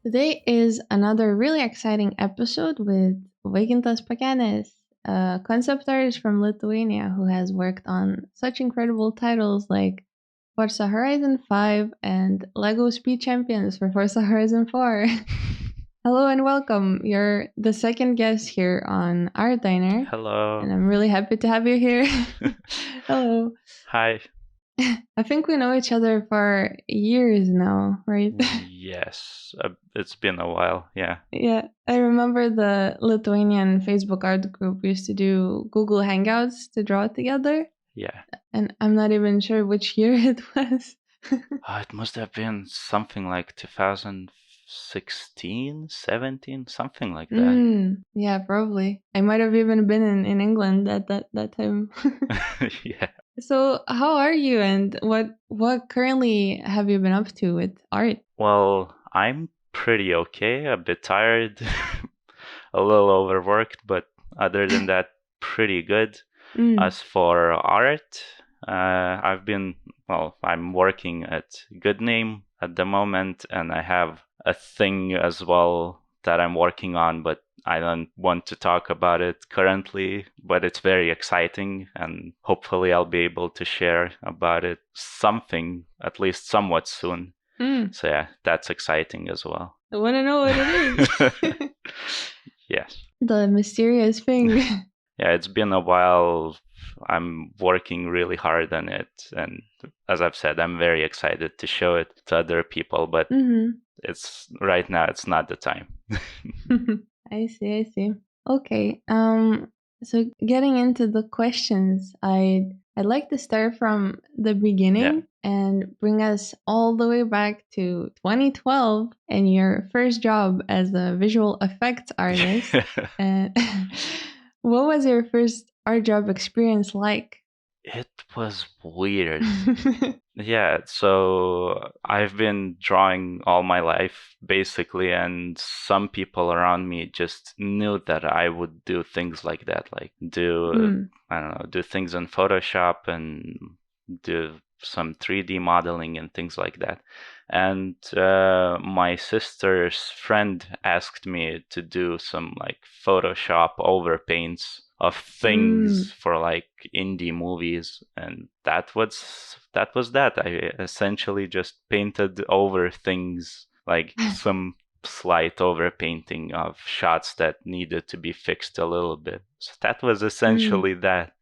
Today is another really exciting episode with Vaigintas Pakenis, a concept artist from Lithuania who has worked on such incredible titles like Forza Horizon 5 and Lego Speed Champions for Forza Horizon 4. Hello and welcome. You're the second guest here on Art Diner, Hello. and I'm really happy to have you here. Hello. Hi. I think we know each other for years now, right? Yes, it's been a while. Yeah. Yeah, I remember the Lithuanian Facebook art group used to do Google Hangouts to draw together, Yeah. and I'm not even sure which year it was. It must have been something like 2016, 17, something like that. Yeah, probably. I might have even been in England at that time. Yeah. So, how are you, and what currently have you been up to with art? Well, I'm pretty okay. A bit tired, a little overworked, but other than that, pretty good. As for art, I'm working at Good Name at the moment, and I have a thing as well that I'm working on, but I don't want to talk about it currently, but it's very exciting, and hopefully I'll be able to share about it something, at least somewhat soon. So yeah, that's exciting as well. I want to know what it is. Yes. The mysterious thing. Yeah, it's been a while. I'm working really hard on it, and as I've said, I'm very excited to show it to other people, but it's right now it's not the time. I see. Okay. So getting into the questions, I'd like to start from the beginning and bring us all the way back to 2012 and your first job as a visual effects artist. And what was your first art job experience like? It was weird. Yeah, so I've been drawing all my life, basically, and some people around me just knew that I would do things like that, like I don't know, do things in Photoshop and do some 3D modeling and things like that. And my sister's friend asked me to do some like Photoshop overpaints of things for like indie movies, and that was that. I essentially just painted over things, like some slight overpainting of shots that needed to be fixed a little bit. So that was essentially that,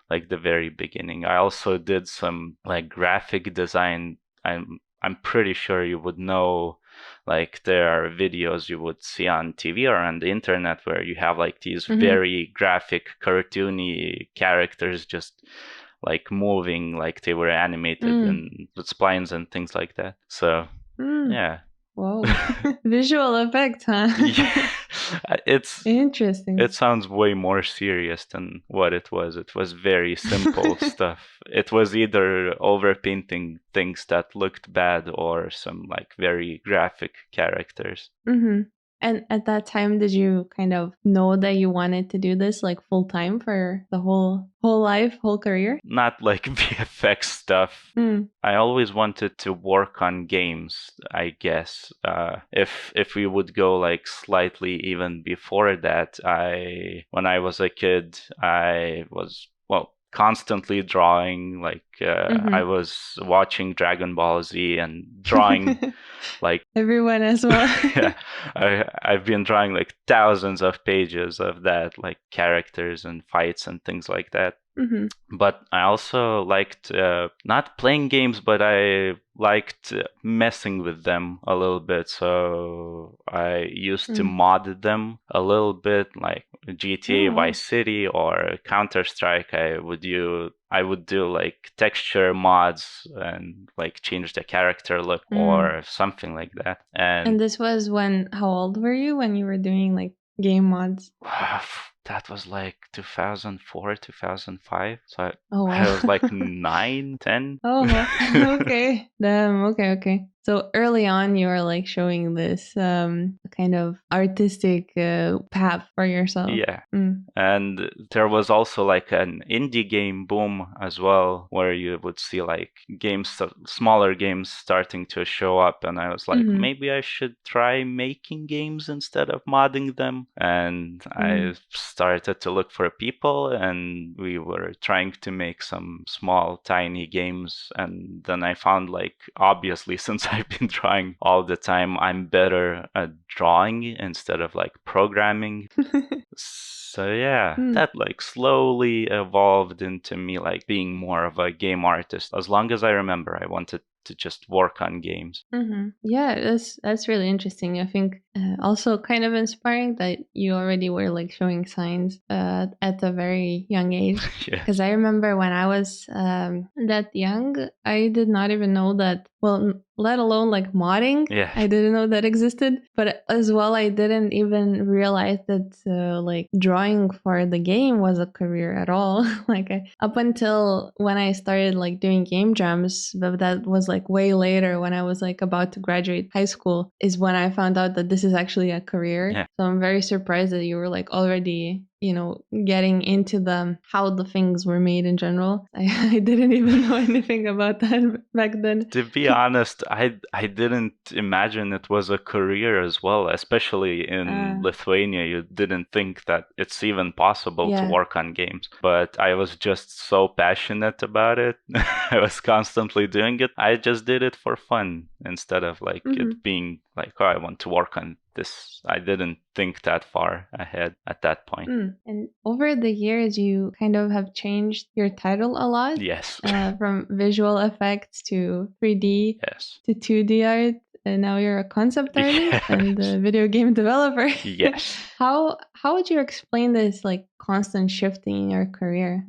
like the very beginning. I also did some like graphic design. I'm pretty sure you would know, like there are videos you would see on TV or on the internet where you have like these very graphic, cartoony characters just like moving like they were animated and with splines and things like that. So yeah. Whoa. Visual effects, huh? Yeah. It's interesting. It sounds way more serious than what it was. It was very simple stuff. It was either overpainting things that looked bad or some like very graphic characters. And at that time, did you kind of know that you wanted to do this like full time for the whole life, whole career? Not like VFX stuff. I always wanted to work on games, I guess. If we would go like slightly even before that, when I was a kid, I was constantly drawing. Like I was watching Dragon Ball Z and drawing like everyone as well. Yeah, I've been drawing like thousands of pages of that, like characters and fights and things like that. But I also liked not playing games, but I liked messing with them a little bit. So I used to mod them a little bit, like GTA Vice City or Counter-Strike. I would do like texture mods and like change the character look or something like that. And this was how old were you when you were doing like game mods? That was like 2004, 2005. So wow. I was like 9, 10. Oh, okay. Damn. Okay. So early on, you were like showing this kind of artistic path for yourself. Yeah. And there was also like an indie game boom as well, where you would see like games, smaller games starting to show up. And I was like, maybe I should try making games instead of modding them. And I started to look for people, and we were trying to make some small, tiny games. And then I found, like, obviously, since I've been drawing all the time, I'm better at drawing instead of like programming. So yeah, that like slowly evolved into me like being more of a game artist. As long as I remember, I wanted to just work on games. Yeah, that's really interesting. I think also kind of inspiring that you already were like showing signs at a very young age. Because I remember when I was that young, I did not even know that. Well, let alone like modding. Yeah. I didn't know that existed. But as well, I didn't even realize that like drawing for the game was a career at all. Like up until when I started like doing game jams, but that was like way later when I was like about to graduate high school, is when I found out that this is actually a career. Yeah. So I'm very surprised that you were like already, you know, getting into how the things were made in general. I didn't even know anything about that back then. To be honest, I didn't imagine it was a career as well, especially in Lithuania. You didn't think that it's even possible to work on games. But I was just so passionate about it. I was constantly doing it. I just did it for fun instead of like it being like, oh, I want to work on this. I didn't think that far ahead at that point. And over the years, you kind of have changed your title a lot. Yes. From visual effects to 3D to 2D art. And now you're a concept artist and a video game developer. Yes. How would you explain this like constant shifting in your career?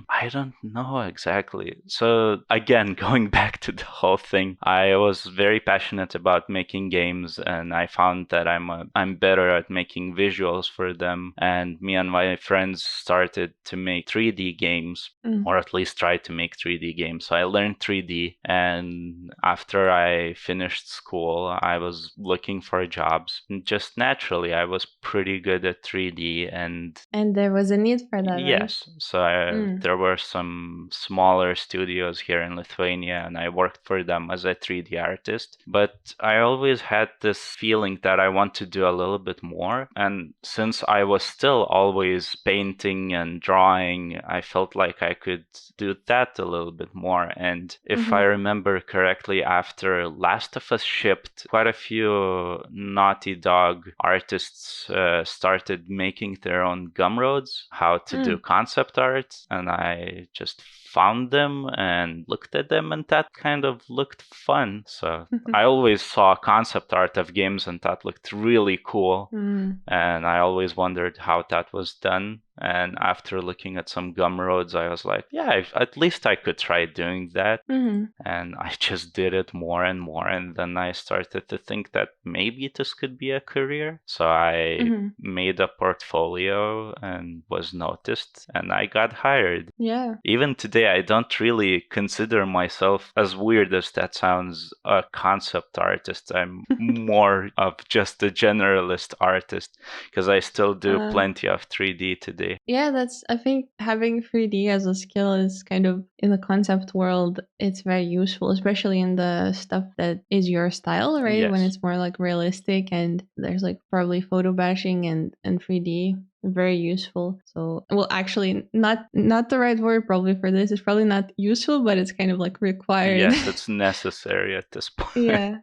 I don't know exactly. So again, going back to the whole thing, I was very passionate about making games, and I found that I'm better at making visuals for them. And me and my friends started to make 3D games, or at least try to make 3D games. So I learned 3D, and after I finished school, I was looking for jobs. And just naturally, I was pretty good at 3D, and there was a need for that, right? Yes. So there were some smaller studios here in Lithuania, and I worked for them as a 3D artist. But I always had this feeling that I want to do a little bit more. And since I was still always painting and drawing, I felt like I could do that a little bit more. And if I remember correctly, after Last of Us shipped, quite a few Naughty Dog artists started making their own gumroads, how to do concept art, and I just found them and looked at them, and that kind of looked fun. So I always saw concept art of games, and that looked really cool. And I always wondered how that was done. And after looking at some gumroads, I was like, yeah, at least I could try doing that. And I just did it more and more. And then I started to think that maybe this could be a career. So I made a portfolio and was noticed, and I got hired. Yeah. Even today, I don't really consider myself, as weird as that sounds, a concept artist. I'm more of just a generalist artist, because I still do plenty of 3D today. Yeah, I think having 3D as a skill is kind of, in the concept world, it's very useful, especially in the stuff that is your style, right? Yes. When it's more like realistic and there's like probably photo bashing and 3D. Very useful. So, well, actually, not the right word probably for this. It's probably not useful, but it's kind of like required. Yes, it's necessary at this point. Yeah.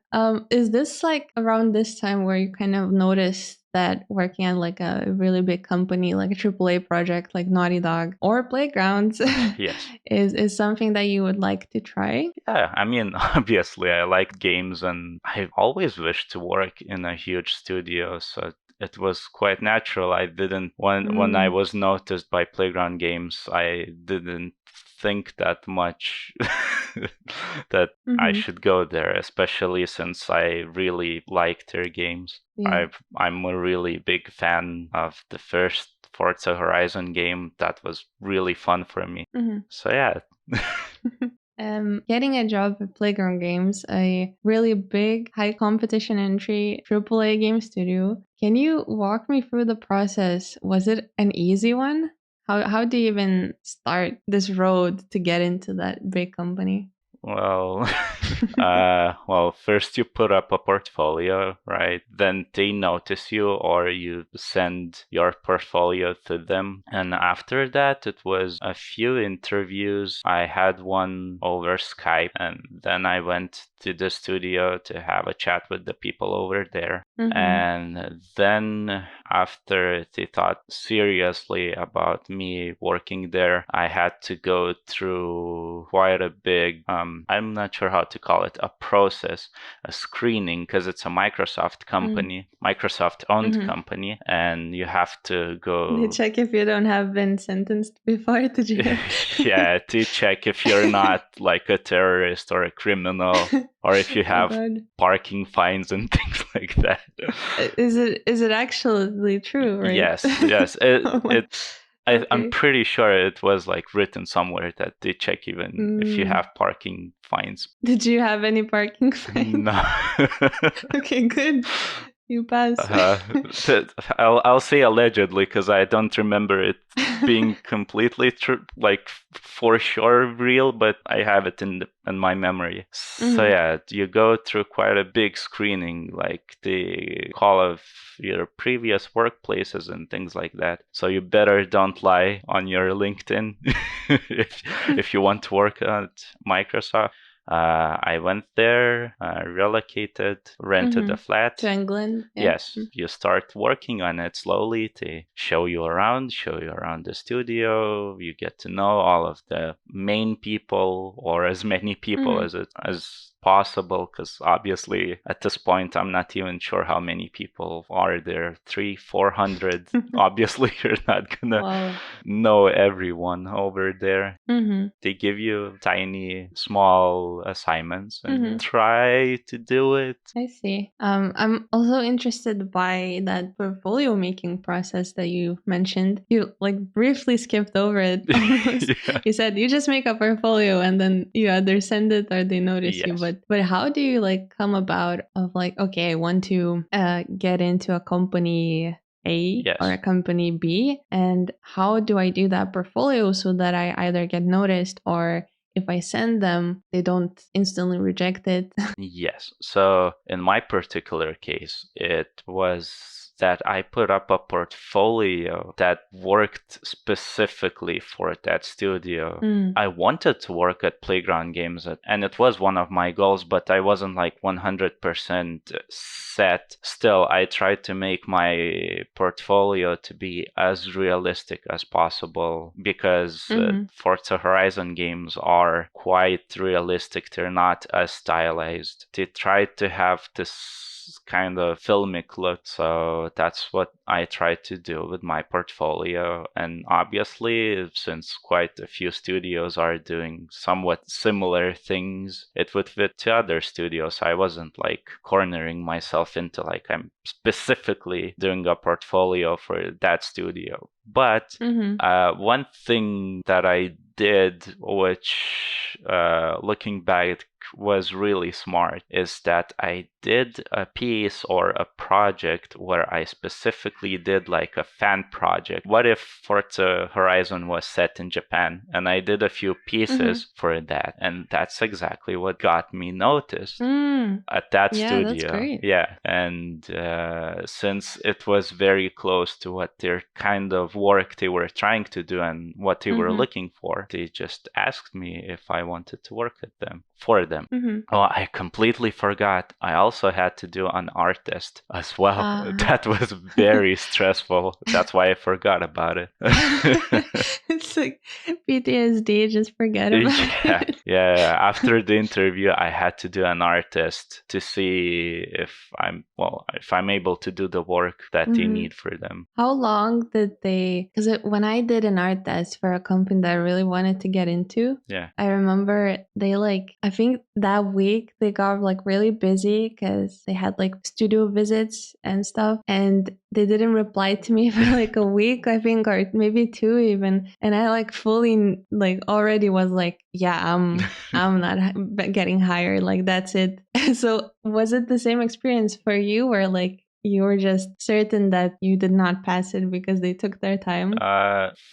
Is this like around this time where you kind of noticed that working at like a really big company, like a AAA project like Naughty Dog or Playgrounds, yes, is something that you would like to try? Yeah, I mean, obviously, I like games, and I've always wished to work in a huge studio. So it was quite natural. I didn't when I was noticed by Playground Games, I didn't think that much that I should go there, especially since I really like their games. Yeah. I'm a really big fan of the first Forza Horizon game. That was really fun for me. So yeah. Getting a job at Playground Games, a really big, high competition entry AAA game studio. Can you walk me through the process? Was it an easy one? How do you even start this road to get into that big company? Well, first you put up a portfolio, right? Then they notice you or you send your portfolio to them. And after that, it was a few interviews. I had one over Skype, and then I went to the studio to have a chat with the people over there. And then after they thought seriously about me working there, I had to go through quite a big, I'm not sure how to call it, a process, a screening, because it's a Microsoft company, Microsoft owned company, and you have to go. They check if you don't have been sentenced before to jail. Yeah, to check if you're not like a terrorist or a criminal, or if you have parking fines and things like that. Is it actually true, right? Yes. I'm pretty sure it was like written somewhere that they check even if you have parking fines. Did you have any parking fines? No. Okay, good. You passed. I'll say allegedly because I don't remember it being completely true, like for sure real, but I have it in my memory. So yeah, you go through quite a big screening, like the call of your previous workplaces and things like that. So you better don't lie on your LinkedIn if you want to work at Microsoft. I went there, relocated, rented a flat. To England? Yeah. Yes, you start working on it slowly. They show you around the studio. You get to know all of the main people or as many people as possible, because obviously at this point I'm not even sure how many people are there. 300-400. Obviously you're not gonna know everyone over there. They give you tiny small assignments and try to do it. I see. I'm also interested by that portfolio making process that you mentioned. You like briefly skipped over it almost. You said you just make a portfolio and then you either send it or they notice you. But how do you like come about of like, okay, I want to get into a company A or a company B, and how do I do that portfolio so that I either get noticed or if I send them, they don't instantly reject it? Yes. So in my particular case, it was that I put up a portfolio that worked specifically for that studio. I wanted to work at Playground Games, and it was one of my goals, but I wasn't like 100% set. Still, I tried to make my portfolio to be as realistic as possible because Forza Horizon games are quite realistic. They're not as stylized. They tried to have this kind of filmic look, so that's what I tried to do with my portfolio. And obviously, since quite a few studios are doing somewhat similar things, it would fit to other studios. I wasn't like cornering myself into like I'm specifically doing a portfolio for that studio. But one thing that I did, which looking back was really smart, is that I did a piece or a project where I specifically did like a fan project. What if Forza Horizon was set in Japan? And I did a few pieces for that. And that's exactly what got me noticed at that studio. That's great. Yeah. And since it was very close to what their kind of work they were trying to do and what they were looking for, they just asked me if I wanted to work at them for them. Oh, I completely forgot. I also had to do an art test as well. That was very stressful. That's why I forgot about it. It's like PTSD, just forget about it. Yeah. After the interview, I had to do an art test to see if I'm able to do the work that they need for them. How long did they? Because when I did an art test for a company that I really wanted to get into, I remember I think think that week they got like really busy because they had like studio visits and stuff, and they didn't reply to me for like a week, I think, or maybe 2 even. And I like fully like already was like, yeah, I'm not getting hired. Like that's it. So was it the same experience for you, where like you were just certain that you did not pass it because they took their time?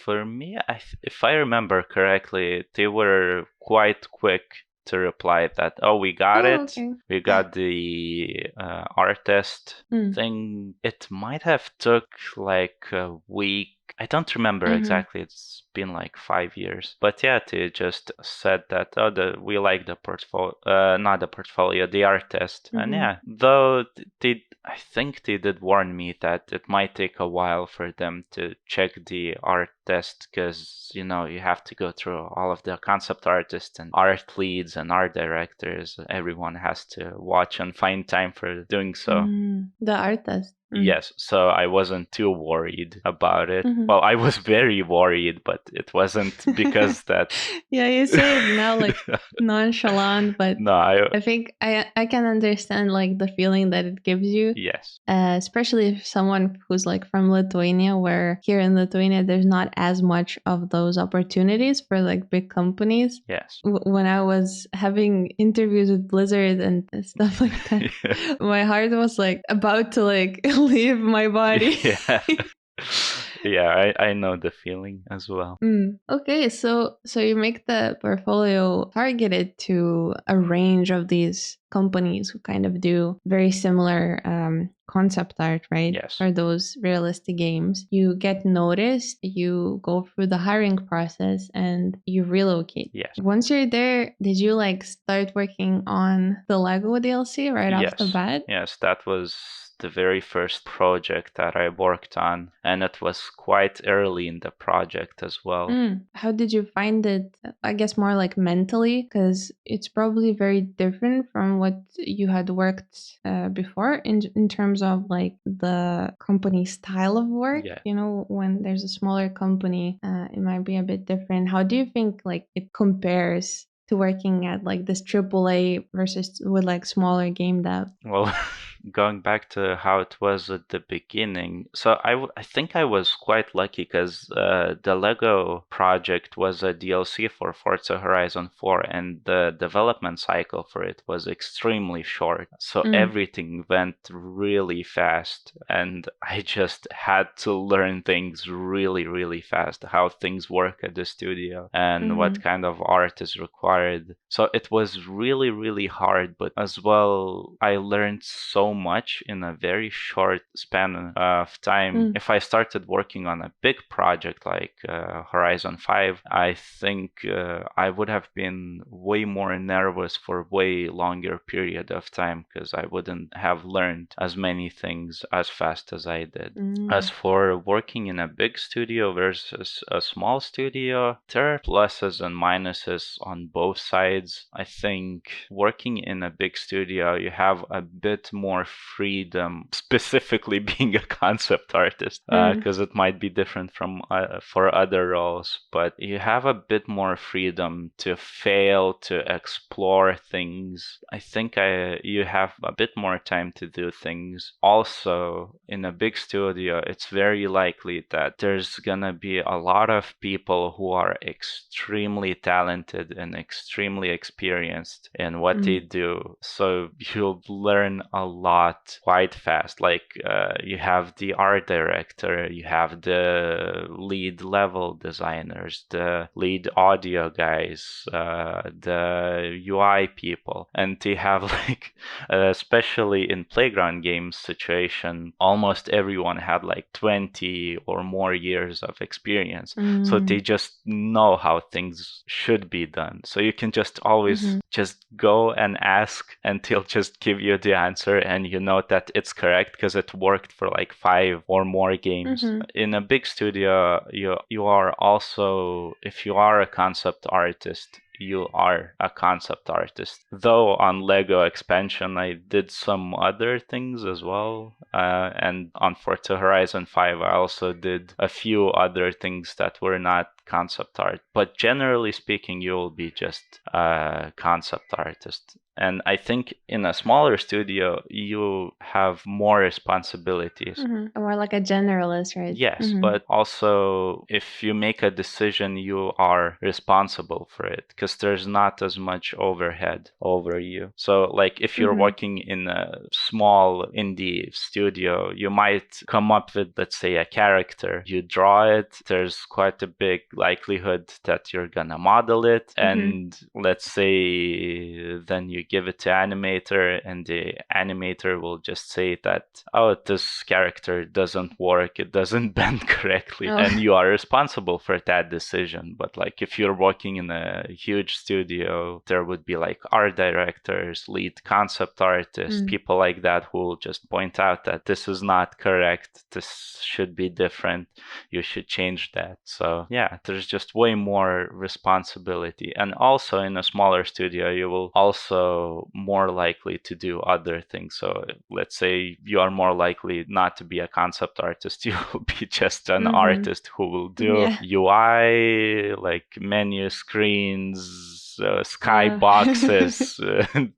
For me, if I remember correctly, they were quite quick to reply that, oh, we got Oh, it. okay. We got the art test thing. It might have took like a week. I don't remember exactly. It's been like 5 years. But yeah, they just said that, oh, we like the portfolio, not the portfolio, the art test. And yeah, though I think they did warn me that it might take a while for them to check the art test because, you know, you have to go through all of the concept artists and art leads and art directors. Everyone has to watch and find time for doing so. The art test. Yes, so I wasn't too worried about it. Well, I was very worried, but it wasn't because that. Yeah, you say it now like nonchalant, but No, I think I can understand like the feeling that it gives you. Yes. Especially if someone who's like from Lithuania, where here in Lithuania there's not as much of those opportunities for like big companies. Yes. When I was having interviews with Blizzard and stuff like that, my heart was like about to like leave my body. Yeah. Yeah, I know the feeling as well. Okay, so you make the portfolio targeted to a range of these companies who kind of do very similar concept art, right? Yes. For those realistic games. You get noticed, you go through the hiring process, and you relocate. Yes. Once you're there, did you like start working on the Lego DLC right off the bat? Yes, that was the very first project that I worked on, and it was quite early in the project as well. How did you find it? I guess more like mentally, because it's probably very different from what you had worked before in terms of like the company style of work. Yeah. You know, when there's a smaller company, it might be a bit different. How do you think like it compares to working at like this AAA versus with like smaller game dev? Well, going back to how it was at the beginning, so I think I was quite lucky because the Lego project was a DLC for Forza Horizon 4, and the development cycle for it was extremely short. So everything went really fast, and I just had to learn things really, really fast, how things work at the studio and what kind of art is required. So it was really, really hard, but as well, I learned so much in a very short span of time. If I started working on a big project like Horizon 5, I think I would have been way more nervous for way longer period of time because I wouldn't have learned as many things as fast as I did. As for working in a big studio versus a small studio, there are pluses and minuses on both sides. I think working in a big studio, you have a bit more freedom, specifically being a concept artist, because it might be different from for other roles, but you have a bit more freedom to fail, to explore things. I think you have a bit more time to do things. Also, in a big studio, it's very likely that there's gonna be a lot of people who are extremely talented and extremely experienced in what they do. So you'll learn a lot quite fast. Like you have the art director, you have the lead level designers, the lead audio guys, the UI people, and they have like, especially in playground games situation, almost everyone had like 20 or more years of experience. So they just know how things should be done. So you can just always just go and ask and they'll just give you the answer, and you know that it's correct because it worked for like 5 or more games. In a big studio, you are also, if you are a concept artist, you are a concept artist. Though on Lego expansion, I did some other things as well. And on Forza Horizon 5, I also did a few other things that were not concept art. But generally speaking, you will be just a concept artist. And I think in a smaller studio, you have more responsibilities. More like a generalist, right? Yes, but also if you make a decision, you are responsible for it because there's not as much overhead over you. So, like, if you're working in a small indie studio, you might come up with, let's say, a character. You draw it, there's quite a big likelihood that you're gonna model it. And let's say then you give it to animator, and the animator will just say that, oh, this character doesn't work, it doesn't bend correctly, and you are responsible for that decision. But like if you're working in a huge studio, there would be like art directors, lead concept artists, people like that who will just point out that this is not correct, this should be different, you should change that. So yeah, there's just way more responsibility. And also in a smaller studio, you will also more likely to do other things. So let's say you are more likely not to be a concept artist, you will be just an artist who will do UI, like menu screens, skyboxes,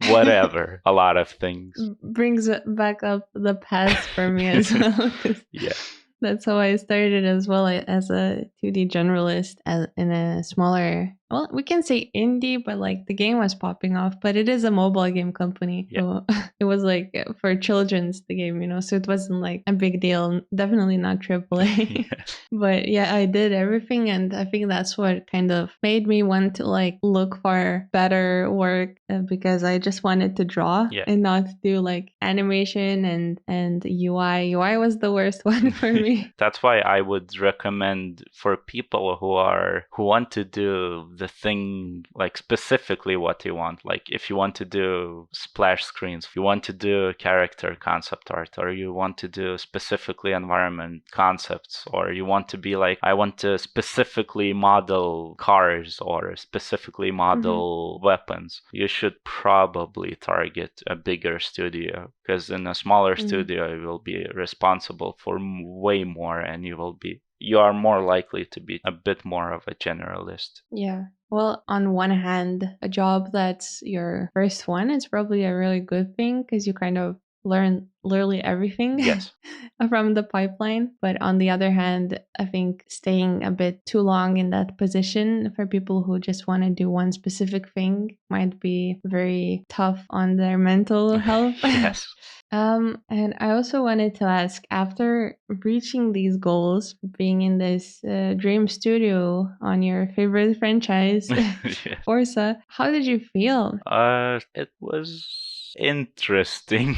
whatever, a lot of things. Brings back up the past for me as well. Yeah. That's how I started as well, as a 2D generalist in a smaller, well, we can say indie, but like the game was popping off, but it is a mobile game company. Yeah. So it was like for children's, the game, you know, so it wasn't like a big deal, definitely not AAA. But yeah, I did everything. And I think that's what kind of made me want to like look for better work, because I just wanted to draw and not do like animation and UI. UI was the worst one for me. That's why I would recommend for people who want to do the thing, like specifically what you want. Like if you want to do splash screens, if you want to do character concept art, or you want to do specifically environment concepts, or you want to be like, I want to specifically model cars or specifically model weapons, you should probably target a bigger studio, because in a smaller studio you will be responsible for way more, and you are more likely to be a bit more of a generalist. Yeah. Well, on one hand, a job that's your first one is probably a really good thing, because you kind of learn literally everything from the pipeline. But on the other hand, I think staying a bit too long in that position for people who just want to do one specific thing might be very tough on their mental health. And I also wanted to ask, after reaching these goals, being in this dream studio on your favorite franchise, Forza, how did you feel? It was interesting.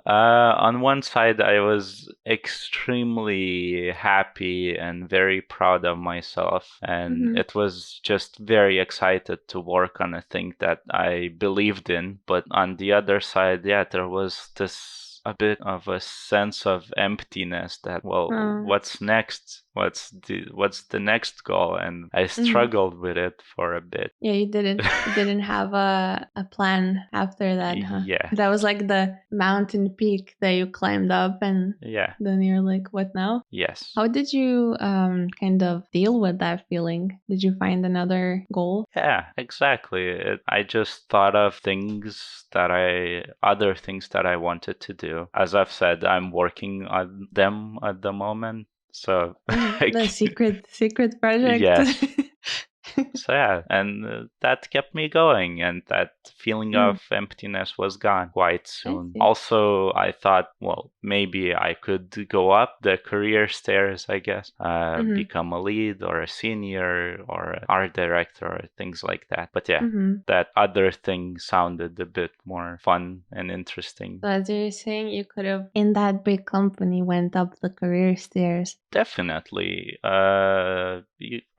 On one side, I was extremely happy and very proud of myself, and it was just very excited to work on a thing that I believed in. But on the other side, yeah, there was a bit of a sense of emptiness that, well, what's next? What's the next goal? And I struggled with it for a bit. Yeah, you didn't have a plan after that, huh? Yeah. That was like the mountain peak that you climbed up, and then you're like, what now? Yes. How did you kind of deal with that feeling? Did you find another goal? Yeah, exactly. I just thought of other things that I wanted to do. As I've said, I'm working on them at the moment. So the secret project. Yes. So yeah, and that kept me going, and that feeling of emptiness was gone quite soon. Also, I thought, well, maybe I could go up the career stairs, I guess, become a lead or a senior or an art director or things like that. But yeah, that other thing sounded a bit more fun and interesting. So as you're saying, you could have, in that big company, went up the career stairs. Definitely. I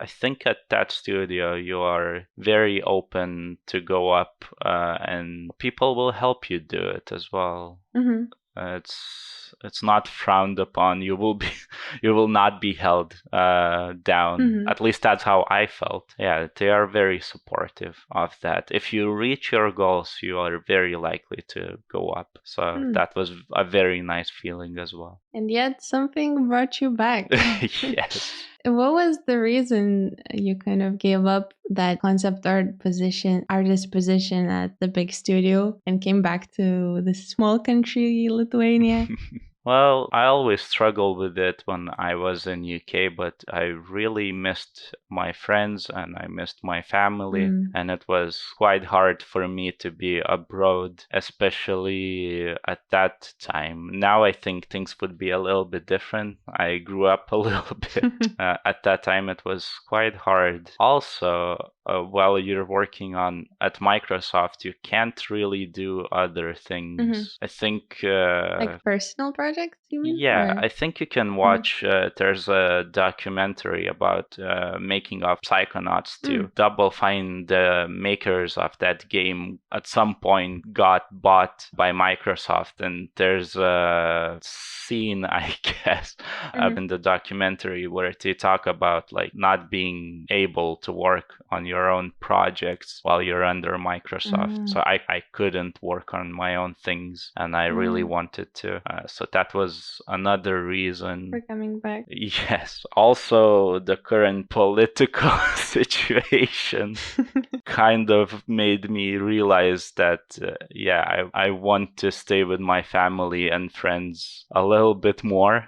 think at that studio you are very open to go up, and people will help you do it as well. It's not frowned upon. You will not be held down. At least that's how I felt. Yeah, they are very supportive of that. If you reach your goals, you are very likely to go up. So that was a very nice feeling as well. And yet something brought you back. Yes. what was the reason you kind of gave up that concept artist position at the big studio and came back to the small country, Lithuania? Well, I always struggled with it when I was in UK, but I really missed my friends and I missed my family, and it was quite hard for me to be abroad, especially at that time. Now I think things would be a little bit different. I grew up a little bit. At that time, it was quite hard. Also, while you're working on at Microsoft, you can't really do other things. I think Like personal projects, you mean? yeah, Or I think you can watch. There's a documentary about making of Psychonauts 2. Double Fine, the makers of that game, at some point got bought by Microsoft, and there's a scene, I guess, in the documentary where they talk about like not being able to work on your own projects while you're under Microsoft. So I couldn't work on my own things, and I really wanted to. So that was another reason for coming back. Yes. Also, the current political situation kind of made me realize that, yeah, I want to stay with my family and friends a little bit more.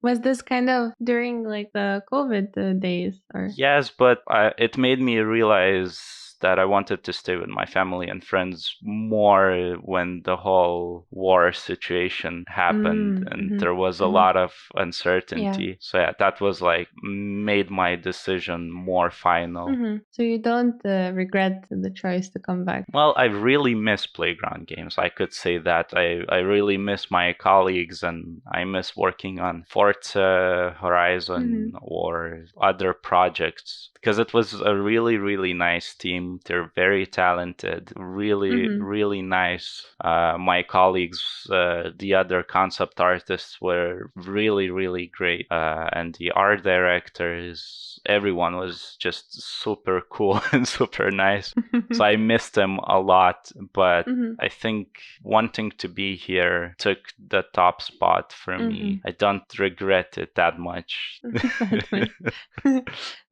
Was this kind of during like the COVID days, or? Yes, but it made me realize that I wanted to stay with my family and friends more when the whole war situation happened and there was a lot of uncertainty. Yeah. So yeah, that was like made my decision more final. So you don't regret the choice to come back? Well, I really miss playground games. I could say that. I really miss my colleagues and I miss working on Forza Horizon or other projects because it was a really, really nice team. They're very talented, really, really nice. My colleagues, the other concept artists were really, really great. And the art directors, everyone was just super cool and super nice. So I missed them a lot, but I think wanting to be here took the top spot for me. I don't regret it that much.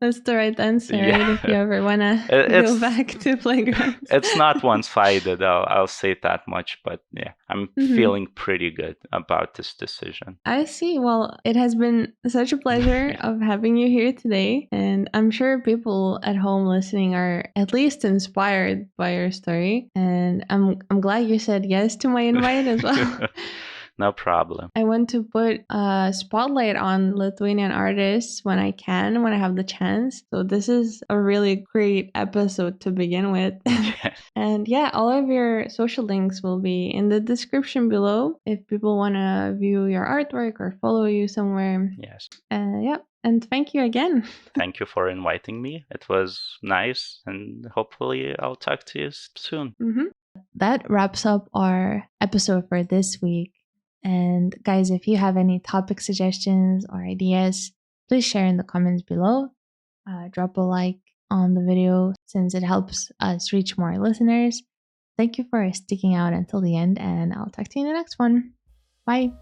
That's the right answer, right? If you ever want to go back to playgrounds. It's not one-sided, I'll say that much, but yeah, I'm feeling pretty good about this decision. I see. Well, it has been such a pleasure of having you here today, and I'm sure people at home listening are at least inspired by your story, and I'm glad you said yes to my invite as well. No problem. I want to put a spotlight on Lithuanian artists when I can, when I have the chance. So this is a really great episode to begin with. And yeah, all of your social links will be in the description below if people want to view your artwork or follow you somewhere. Yes. Yeah. And thank you again. Thank you for inviting me. It was nice, and hopefully I'll talk to you soon. That wraps up our episode for this week. And guys, if you have any topic suggestions or ideas, please share in the comments below. Drop a like on the video since it helps us reach more listeners. Thank you for sticking out until the end, and I'll talk to you in the next one. Bye.